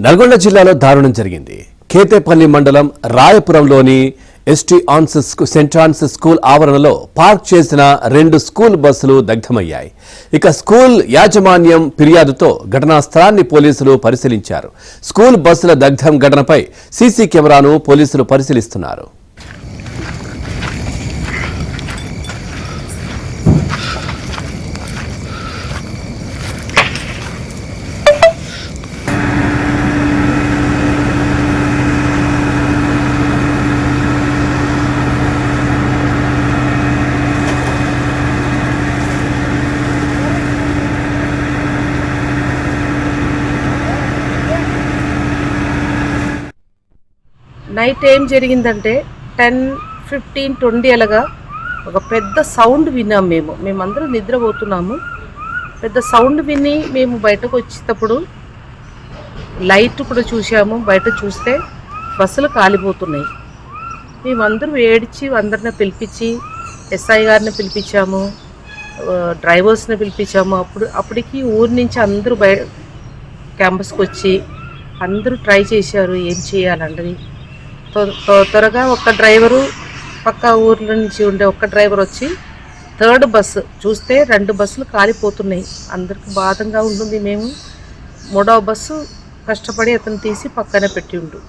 నల్గొండ జిల్లాలో దారుణం జరిగింది. కేతేపల్లి మండలం రాయపురంలోని సెంట్ ఆన్స్ స్కూల్ ఆవరణలో పార్క్ చేసిన 2 స్కూల్ బస్సులు దగ్ధమయ్యాయి. ఇక స్కూల్ యాజమాన్యం ఫిర్యాదుతో ఘటనా స్థలాన్ని పోలీసులు పరిశీలించారు. స్కూల్ బస్సుల దగ్ధం ఘటనపై సీసీ కెమెరాను పోలీసులు పరిశీలిస్తున్నారు. నైట్ ఏం జరిగిందంటే 10:15-20 అలాగా ఒక పెద్ద సౌండ్ విన్నాం. మేమందరం నిద్రపోతున్నాము. పెద్ద సౌండ్ విని మేము బయటకు వచ్చేటప్పుడు లైట్ కూడా చూసాము. బయట చూస్తే బస్సులు కాలిపోతున్నాయి. మేమందరం ఏడ్చి అందరిని పిలిపించి ఎస్ఐ గారిని పిలిపించాము, డ్రైవర్స్ని పిలిపించాము. అప్పటికి ఊరి నుంచి అందరూ క్యాంపస్కి వచ్చి అందరూ ట్రై చేశారు ఏం చేయాలండి. త్వరగా ఒక డ్రైవరు పక్క ఊర్ల నుంచి ఉండే ఒక డ్రైవర్ వచ్చి 3rd బస్సు చూస్తే 2 బస్సులు కాలిపోతున్నాయి. అందరికి బాధంగా ఉంటుంది. మేము 3వ బస్సు కష్టపడి అతను తీసి పక్కనే పెట్టి ఉండు.